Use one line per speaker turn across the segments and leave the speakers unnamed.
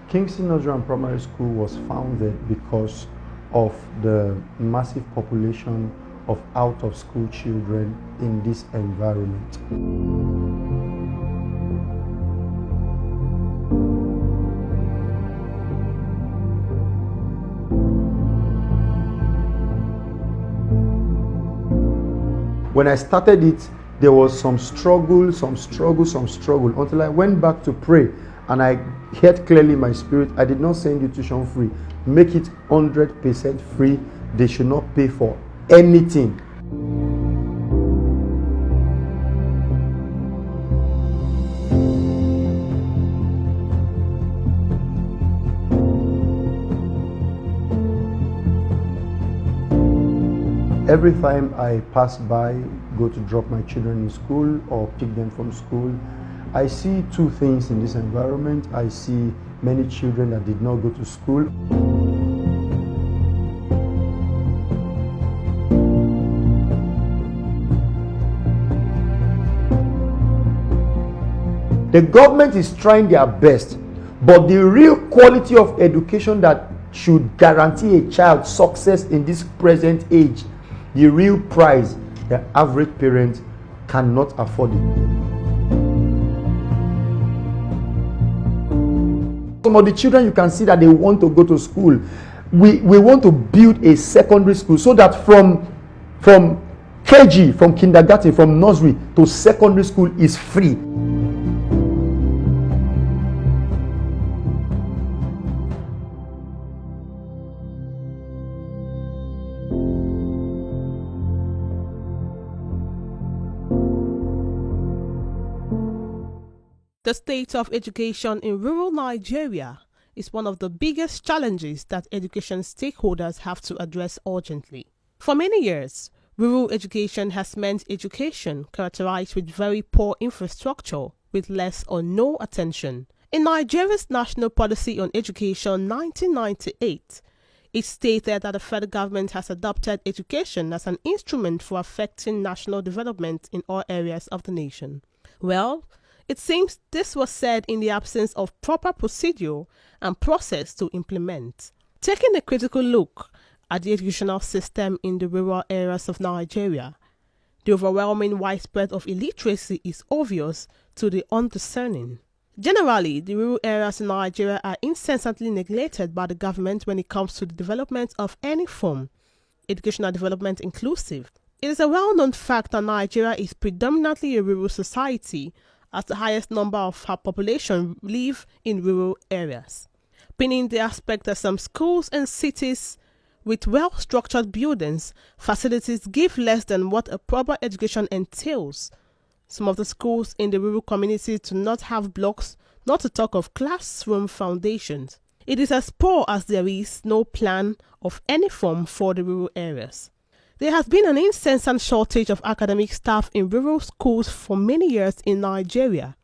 Kingston Nursery and Primary School was founded because of the massive population of out-of-school children in this environment. When I started it, there was some struggle, until I went back to pray and I heard clearly in my spirit, I did not send you tuition free. Make it 100% free. They should not pay for anything. Every time I pass by, go to drop my children in school or pick them from school, I see two things in this environment. I see many children that did not go to school. The government is trying their best, but the real quality of education that should guarantee a child's success in this present age, the real price, the average parent cannot afford it. Some of the children, you can see that they want to go to school. We want to build a secondary school so that from KG, from kindergarten, from nursery to secondary school is free.
The state of education in rural Nigeria is one of the biggest challenges that education stakeholders have to address urgently. For many years, rural education has meant education characterized with very poor infrastructure with less or no attention. In Nigeria's National Policy on Education 1998, it stated that the federal government has adopted education as an instrument for affecting national development in all areas of the nation. Well, it seems this was said in the absence of proper procedure and process to implement. Taking a critical look at the educational system in the rural areas of Nigeria, the overwhelming widespread of illiteracy is obvious to the undiscerning. Generally, the rural areas in Nigeria are incessantly neglected by the government when it comes to the development of any form, educational development inclusive. It is a well-known fact that Nigeria is predominantly a rural society, as the highest number of her population live in rural areas. Pinning the aspect that some schools and cities with well-structured buildings, facilities give less than what a proper education entails. Some of the schools in the rural communities do not have blocks, not to talk of classroom foundations. It is as poor as there is no plan of any form for the rural areas. There has been an incessant shortage of academic staff in rural schools for many years in Nigeria.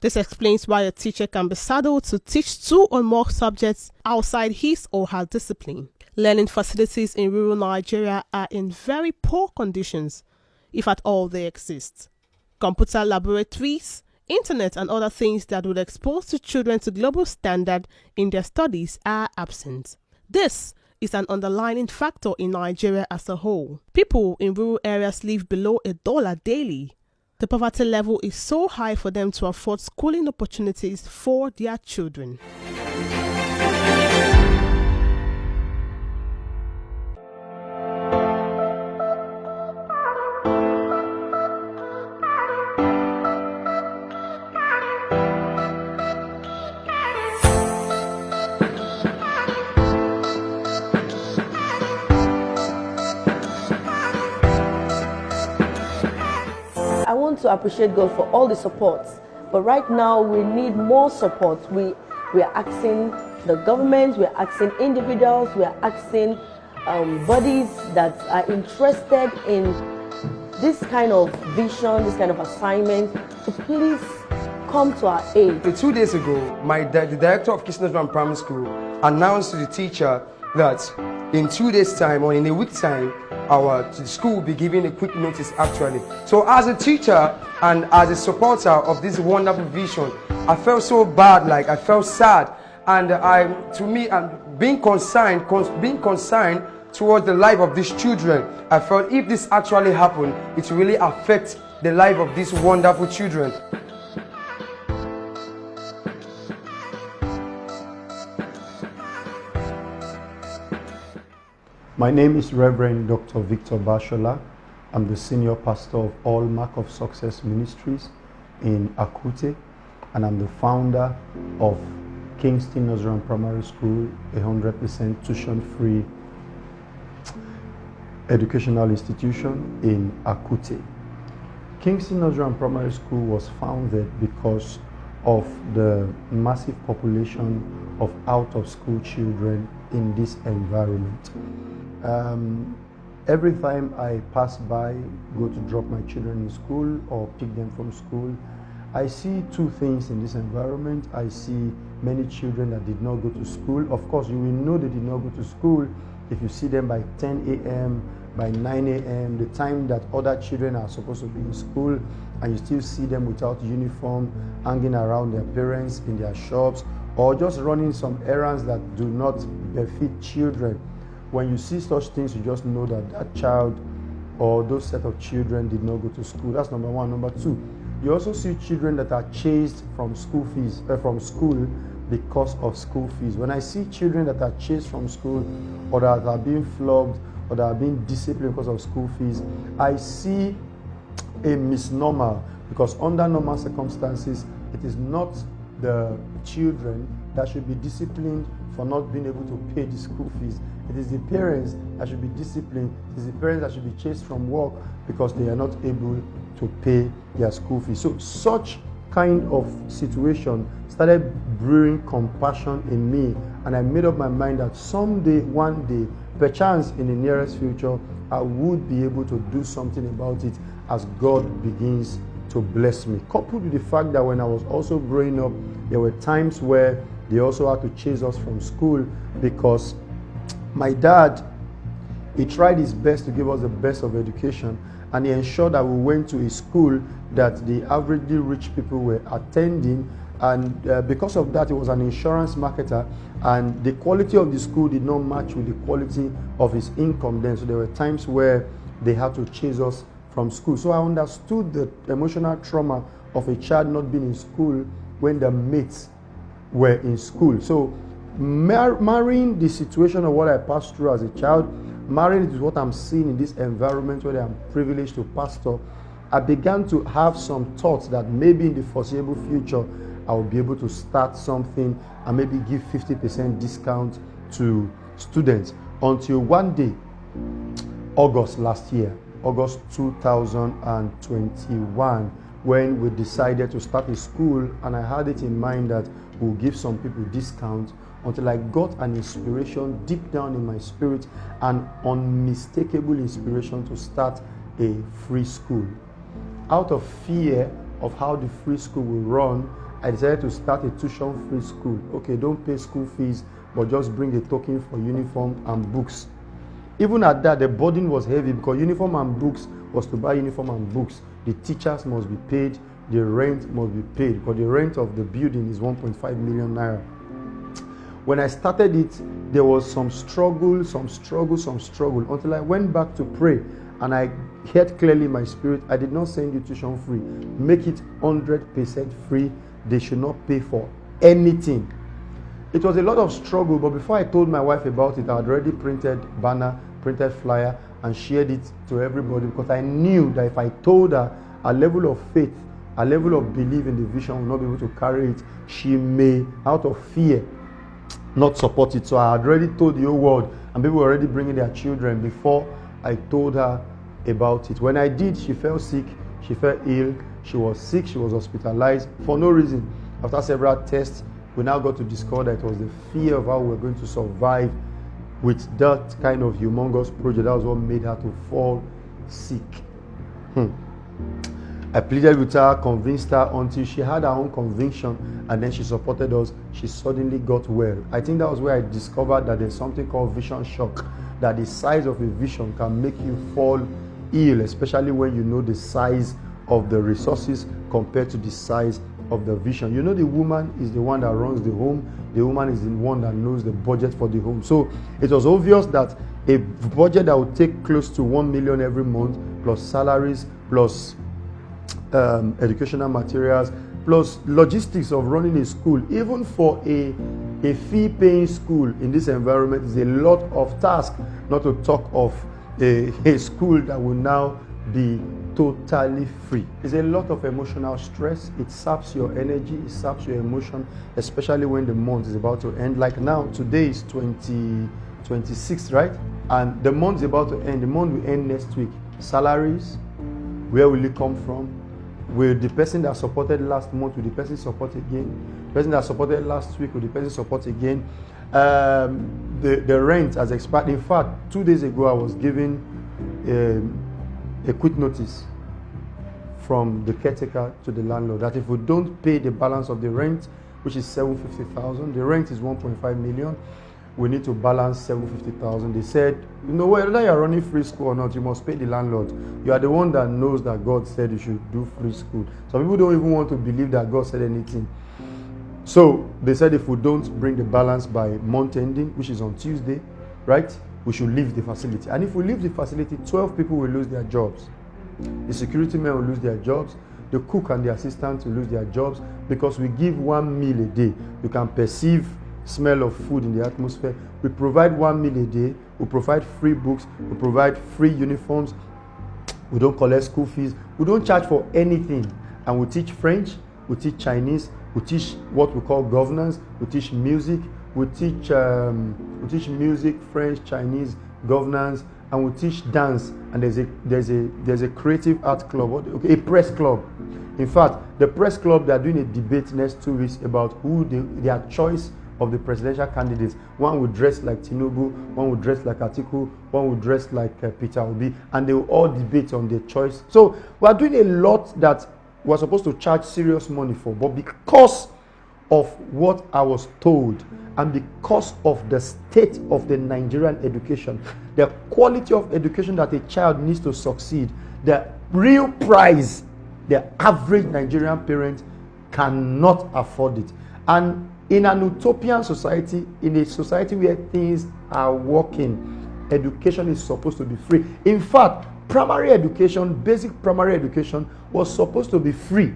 This explains why a teacher can be saddled to teach 2 or more subjects outside his or her discipline. Learning facilities in rural Nigeria are in very poor conditions, if at all they exist. Computer laboratories, internet and other things that would expose the children to global standard in their studies are absent. This is an underlying factor in Nigeria as a whole. People in rural areas live below $1 daily. The poverty level is so high for them to afford schooling opportunities for their children.
I want to appreciate God for all the support, but right now we need more support. We are asking the government, we are asking individuals, we are asking bodies that are interested in this kind of vision, this kind of assignment, to please come to our aid.
2 days ago, the director of Kingston Nursery and Primary School announced to the teacher that in 2 days' time or in a week's time, the school will be giving a quick notice actually. So as a teacher and as a supporter of this wonderful vision, I felt so bad, like I felt sad. And I'm being concerned towards the life of these children. I felt if this actually happened, it will really affect the life of these wonderful children.
My name is Reverend Dr. Victor Bashola. I'm the senior pastor of All Mark of Success Ministries in Akute, and I'm the founder of Kingston Nursery and Primary School, 100% tuition-free educational institution in Akute. Kingston Nursery and Primary School was founded because of the massive population of out-of-school children in this environment. Every time I pass by, go to drop my children in school or pick them from school, I see two things in this environment. I see many children that did not go to school. Of course, you will know they did not go to school if you see them by 10 a.m., by 9 a.m., the time that other children are supposed to be in school, and you still see them without uniform, hanging around their parents in their shops, or just running some errands that do not befit children. When you see such things, you just know that that child or those set of children did not go to school. That's number one. Number two, you also see children that are chased from school because of school fees. When I see children that are chased from school, or that are being flogged, or that are being disciplined because of school fees, I see a misnomer, because under normal circumstances, it is not the children that should be disciplined for not being able to pay the school fees. It is the parents that should be disciplined. It is the parents that should be chased from work because they are not able to pay their school fees. So such kind of situation started brewing compassion in me, and I made up my mind that someday, one day, perchance in the nearest future, I would be able to do something about it as God begins to bless me. Coupled with the fact that when I was also growing up, there were times where they also had to chase us from school, because my dad, he tried his best to give us the best of education, and he ensured that we went to a school that the averagely rich people were attending, and because of that, he was an insurance marketer, and the quality of the school did not match with the quality of his income then. So there were times where they had to chase us from school. So I understood the emotional trauma of a child not being in school when the mates were in school. So marrying the situation of what I passed through as a child, marrying it with what I'm seeing in this environment where I'm privileged to pastor, I began to have some thoughts that maybe in the foreseeable future I will be able to start something and maybe give 50% discount to students, until one day, August last year, August 2021, when we decided to start a school, and I had it in mind that we'll give some people discount, until I got an inspiration deep down in my spirit, an unmistakable inspiration to start a free school. Out of fear of how the free school will run, I decided to start a tuition-free school. Okay, don't pay school fees, but just bring a token for uniform and books. Even at that, the burden was heavy, because uniform and books was to buy uniform and books. The teachers must be paid, the rent must be paid, because the rent of the building is 1.5 million naira. When I started it, there was some struggle, until I went back to pray, and I heard clearly in my spirit, I did not send you tuition free. Make it 100% free. They should not pay for anything. It was a lot of struggle, but before I told my wife about it, I had already printed banner, printed flyer, and shared it to everybody, because I knew that if I told her, a level of faith, a level of belief in the vision will not be able to carry it. She may, out of fear, not support it. So I had already told the whole world, and people were already bringing their children before I told her about it. When I did, she fell sick, she fell ill, she was sick, she was hospitalized for no reason. After several tests, we now got to discover that it was the fear of how we were going to survive with that kind of humongous project. That was what made her to fall sick. I pleaded with her, convinced her, until she had her own conviction, and then she supported us. She suddenly got well. I think that was where I discovered that there's something called vision shock, that the size of a vision can make you fall ill, especially when you know the size of the resources compared to the size of the vision. You know, the woman is the one that runs the home. The woman is the one that knows the budget for the home. So it was obvious that a budget that would take close to 1 million every month, plus salaries, plus educational materials, plus logistics of running a school, even for a fee-paying school in this environment, is a lot of task, not to talk of a school that will now be totally free. It's a lot of emotional stress. It saps your energy, it saps your emotion, especially when the month is about to end. Like now, today is 26, right? And the month is about to end. The month will end next week. Salaries, where will it come from? Will the person that supported last month, will the person support again? The person that supported last week, will the person support again? The rent has expired. In fact, 2 days ago, I was given a quick notice from the caretaker to the landlord that if we don't pay the balance of the rent, which is 750,000, the rent is 1.5 million, we need to balance 750,000. They said, you know, whether you're running free school or not, you must pay the landlord. You are the one that knows that God said you should do free school. Some people don't even want to believe that God said anything. So they said if we don't bring the balance by month ending, which is on Tuesday, right, we should leave the facility. And if we leave the facility, 12 people will lose their jobs. The security men will lose their jobs. The cook and the assistant will lose their jobs, because we give 1 meal a day. You can perceive smell of food in the atmosphere. We provide 1 meal a day. We provide free books. We provide free uniforms. We don't collect school fees. We don't charge for anything. And we teach French. We teach Chinese. We teach what we call governance. We teach music. We teach music, French, Chinese, governance, and we teach dance. And there's a creative art club, a press club. In fact, the press club, they are doing a debate next 2 weeks about who their choice of the presidential candidates. One will dress like Tinubu, one will dress like Akute, one will dress like Peter Obi, and they will all debate on their choice. So we are doing a lot that we're supposed to charge serious money for, but because of what I was told and because of the state of the Nigerian education, the quality of education that a child needs to succeed, the real price, the average Nigerian parent cannot afford it. And in an utopian society, in a society where things are working, education is supposed to be free. In fact, primary education, basic primary education, was supposed to be free.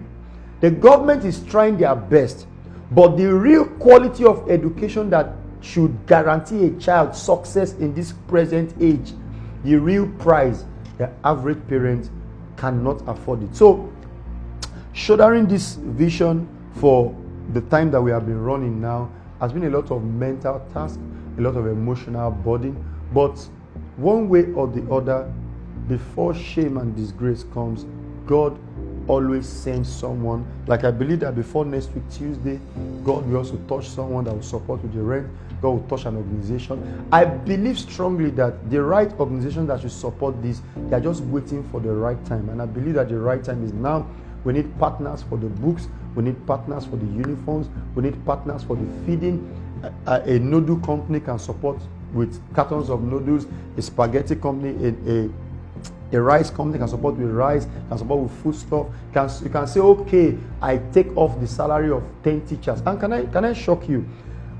The government is trying their best, but the real quality of education that should guarantee a child success in this present age, the real price, the average parent cannot afford it. So, shouldering this vision for the time that we have been running now has been a lot of mental task, a lot of emotional burden, but one way or the other, before shame and disgrace comes, God always sends someone. Like I believe that before next week Tuesday, God will also touch someone that will support with the rent. God will touch an organization. I believe strongly that the right organization that should support this, they are just waiting for the right time. And I believe that the right time is now. We need partners for the books. We need partners for the uniforms. We need partners for the feeding. A noodle company can support with cartons of noodles. A spaghetti company, a rice company can support with rice, can support with food stuff. You can say, okay, I take off the salary of 10 teachers. And can I shock you?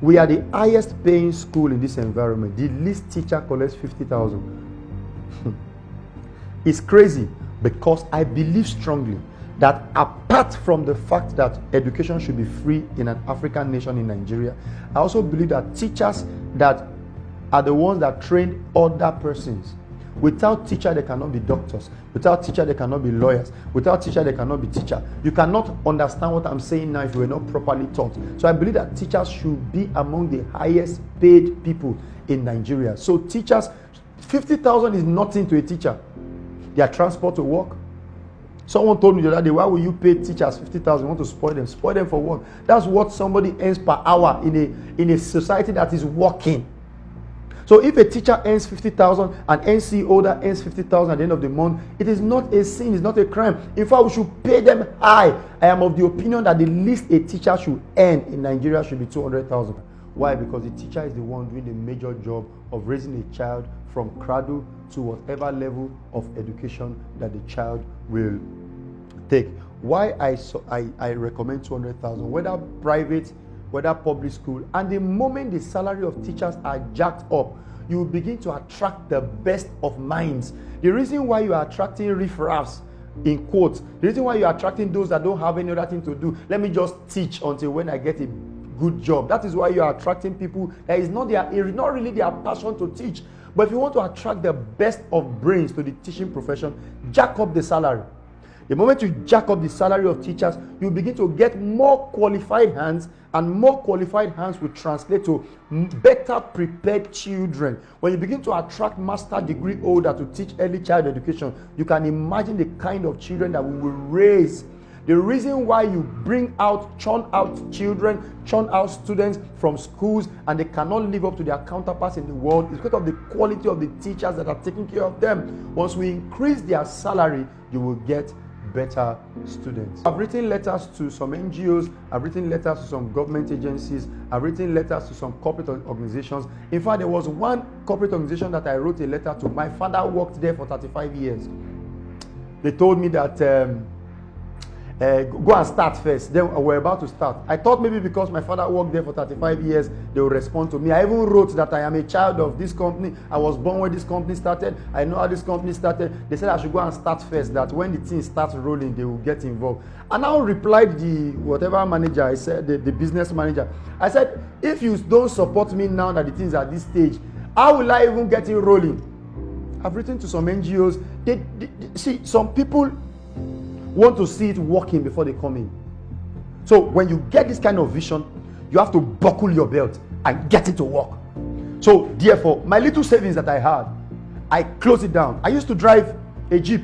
We are the highest paying school in this environment. The least teacher collects 50,000. It's crazy, because I believe strongly that apart from the fact that education should be free in an African nation in Nigeria, I also believe that teachers that are the ones that train other persons. Without teacher, they cannot be doctors. Without teacher, they cannot be lawyers. Without teacher, they cannot be teacher. You cannot understand what I'm saying now if you were not properly taught. So I believe that teachers should be among the highest paid people in Nigeria. So teachers, 50,000 is nothing to a teacher. Their transport to work. Someone told me the other day, why will you pay teachers 50,000? You want to spoil them. Spoil them for what? That's what somebody earns per hour in a society that is working. So if a teacher earns 50,000 and NCO that earns 50,000 at the end of the month, it is not a sin, it's not a crime. In fact, we should pay them high. I am of the opinion that the least a teacher should earn in Nigeria should be 200,000. Why? Because the teacher is the one doing the major job of raising a child from cradle to whatever level of education that the child will take. why I recommend 200,000, whether private, whether public school, and the moment the salary of teachers are jacked up, you will begin to attract the best of minds. The reason why you are attracting riffraffs, in quotes, the reason why you are attracting those that don't have any other thing to do, let me just teach until when I get a good job. That is why you are attracting people that is not really their passion to teach. But if you want to attract the best of brains to the teaching profession, jack up the salary. The moment you jack up the salary of teachers, you begin to get more qualified hands, and more qualified hands will translate to better prepared children. When you begin to attract master degree holder to teach early child education, you can imagine the kind of children that we will raise. The reason why you churn out children, churn out students from schools, and they cannot live up to their counterparts in the world is because of the quality of the teachers that are taking care of them. Once we increase their salary, you will get better students. I've written letters to some NGOs, I've written letters to some government agencies, I've written letters to some corporate organizations. In fact, there was one corporate organization that I wrote a letter to. My father worked there for 35 years. They told me that go and start first. Then we're about to start. I thought maybe because my father worked there for 35 years, they will respond to me. I even wrote that I am a child of this company. I was born when this company started. I know how this company started. They said I should go and start first, that when the thing starts rolling, they will get involved. And I replied the whatever manager, I said, the business manager, I said, if you don't support me now that the things are at this stage, how will I even get it rolling? I've written to some NGOs. See, some people want to see it working before they come in. So when you get this kind of vision, you have to buckle your belt and get it to work. So therefore, my little savings that I had, I closed it down. I used to drive a Jeep.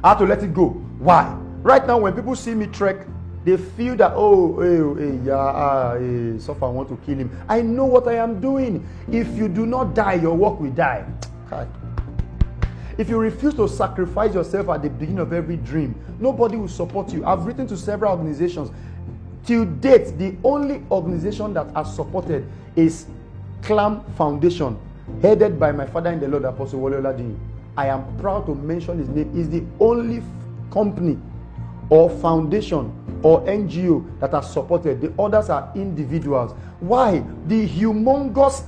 I had to let it go. Why? Right now, when people see me trek, they feel that, Suffer, I want to kill him. I know what I am doing. If you do not die, your work will die. God. If you refuse to sacrifice yourself at the beginning of every dream, nobody will support you. I've written to several organizations. Till date, the only organization that has supported is Clam Foundation, headed by my father in the Lord, Apostle Wole Oladini. I am proud to mention his name. He's the only company or foundation or NGO that has supported. The others are individuals. Why? The humongous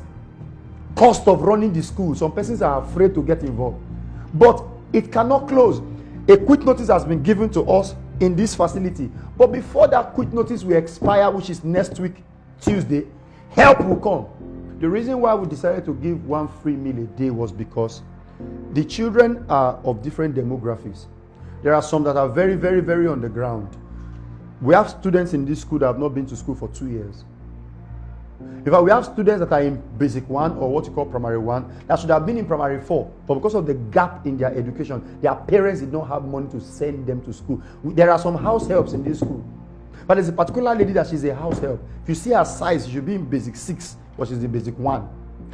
cost of running the school. Some persons are afraid to get involved. But it cannot close. A quit notice has been given to us in this facility. But before that quit notice will expire, which is next week, Tuesday, help will come. The reason why we decided to give 1 free meal a day was because the children are of different demographics. There are some that are very, very, very on the ground. We have students in this school that have not been to school for 2 years. In fact, we have students that are in basic 1 or what you call primary 1 that should have been in primary 4, but because of the gap in their education, their parents did not have money to send them to school. There are some house helps in this school, but there's a particular lady that she's a house help. If you see her size, she should be in basic 6, but she's in basic 1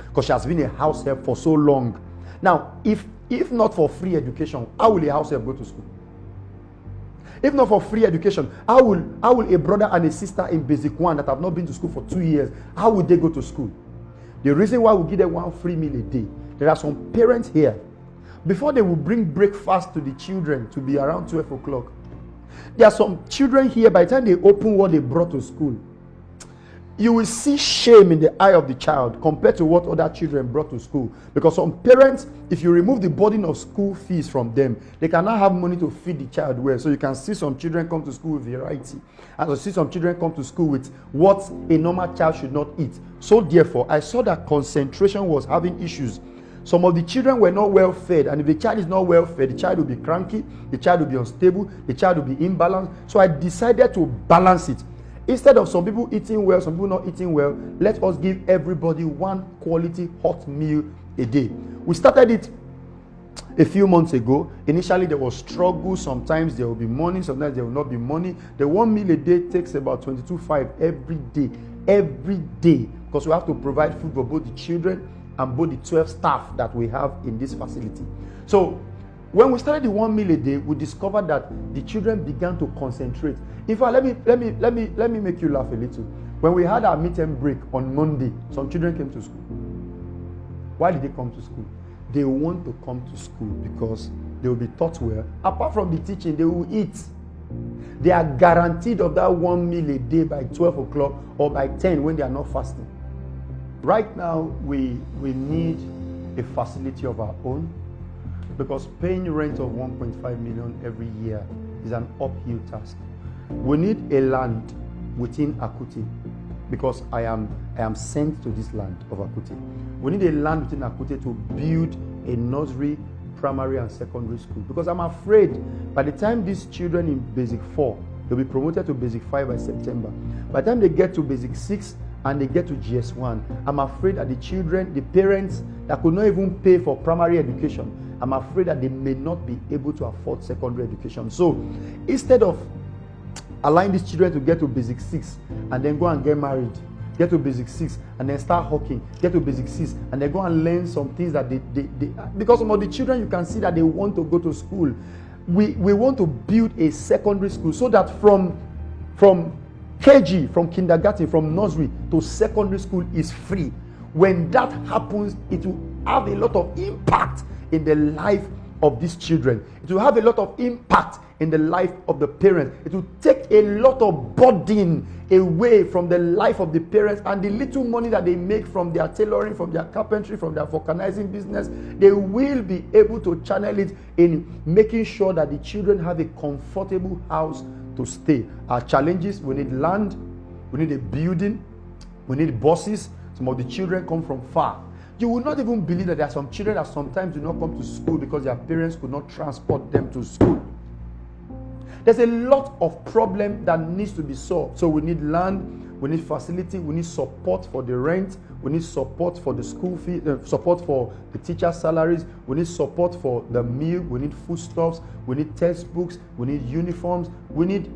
because she has been a house help for so long. Now, if not for free education, how will a house help go to school? If not for free education, how will a brother and a sister in basic 1 that have not been to school for 2 years, how will they go to school? The reason why we give them 1 free meal a day, there are some parents here, before they will bring breakfast to the children to be around 12 o'clock, there are some children here, by the time they open what they brought to school, you will see shame in the eye of the child compared to what other children brought to school. Because some parents, if you remove the burden of school fees from them, they cannot have money to feed the child well. So you can see some children come to school with variety, and you see some children come to school with what a normal child should not eat. So therefore, I saw that concentration was having issues. Some of the children were not well fed, and if the child is not well fed, the child will be cranky, the child will be unstable, the child will be imbalanced. So I decided to balance it. Instead of some people eating well, some people not eating well, let us give everybody 1 quality hot meal a day. We started it a few months ago. Initially, there was struggle. Sometimes there will be money, sometimes there will not be money. The 1 meal a day takes about 22.5 every day, because we have to provide food for both the children and both the 12 staff that we have in this facility. So when we started the 1 meal a day, we discovered that the children began to concentrate. In fact, let me make you laugh a little. When we had our midterm break on Monday, some children came to school. Why did they come to school? They want to come to school because they will be taught well. Apart from the teaching, they will eat. they are guaranteed of that 1 meal a day by 12 o'clock or by 10 when they are not fasting. Right now, we need a facility of our own, because paying rent of 1.5 million every year is an uphill task. We need a land within Akute, because I am sent to this land of Akute. We need a land within Akute to build a nursery, primary and secondary school, because I'm afraid by the time these children in basic 4, they'll be promoted to basic 5 by September. By the time they get to basic 6 and they get to GS1, I'm afraid that the children, the parents that could not even pay for primary education, I'm afraid that they may not be able to afford secondary education. So instead of allowing these children to get to basic 6 and then go and get married, get to basic 6 and then start hawking, get to basic 6 and then go and learn some things that they because some of the children, you can see that they want to go to school. We want to build a secondary school so that from KG, from kindergarten, from nursery to secondary school is free. When that happens, it will have a lot of impact in the life of these children. It will have a lot of impact in the life of the parents. It will take a lot of burden away from the life of the parents, and the little money that they make from their tailoring, from their carpentry, from their vulcanizing business, they will be able to channel it in making sure that the children have a comfortable house to stay. Our challenges: we need land, we need a building, we need buses. Some of the children come from far. You will not even believe that there are some children that sometimes do not come to school because their parents could not transport them to school. There's a lot of problem that needs to be solved. So we need land, we need facility, we need support for the rent, we need support for the school fee, support for the teachers' salaries, we need support for the meal, we need foodstuffs, we need textbooks, we need uniforms, we need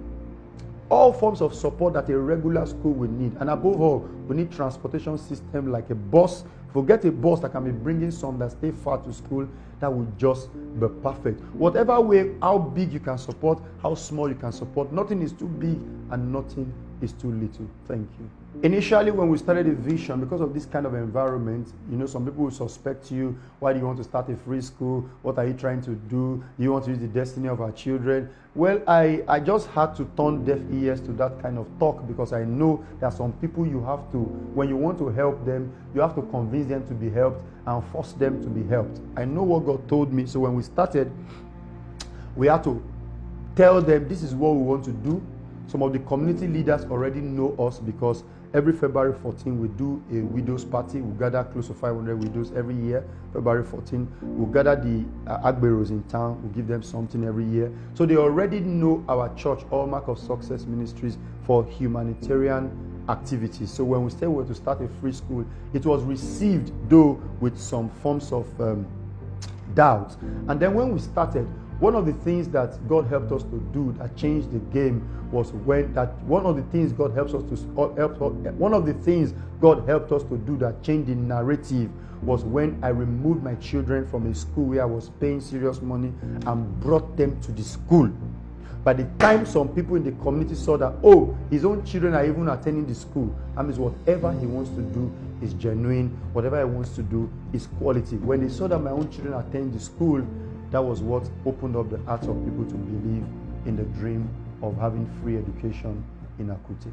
all forms of support that a regular school will need. And above all, we need transportation system like a bus. Forget a bus that can be bringing some that stay far to school, that will just be perfect. Whatever way, how big you can support, how small you can support, nothing is too big and nothing is too little. Thank you. Initially, when we started the vision, because of this kind of environment, some people will suspect you. Why do you want to start a free school? What are you trying to do? Do you want to use the destiny of our children? Well, I just had to turn deaf ears to that kind of talk, because I know there are some people you have to, when you want to help them, you have to convince them to be helped and force them to be helped. I know what God told me. So when we started, we had to tell them this is what we want to do. Some of the community leaders already know us, because every February 14 we do a widows party. We gather close to 500 widows every year. February 14, we'll gather the Agberos in town. We'll give them something every year. So they already know our church, Hallmark of Success Ministries, for humanitarian activities. So when we said we were to start a free school, it was received, though, with some forms of doubt. And then when we started, one of the things that God helped us to do that changed the game was one of the things God helped us to do that changed the narrative was when I removed my children from a school where I was paying serious money and brought them to the school. By the time some people in the community saw that, his own children are even attending the school, that means whatever he wants to do is genuine, whatever he wants to do is quality. When they saw that my own children attend the school, that was what opened up the hearts of people to believe in the dream of having free education in Akute.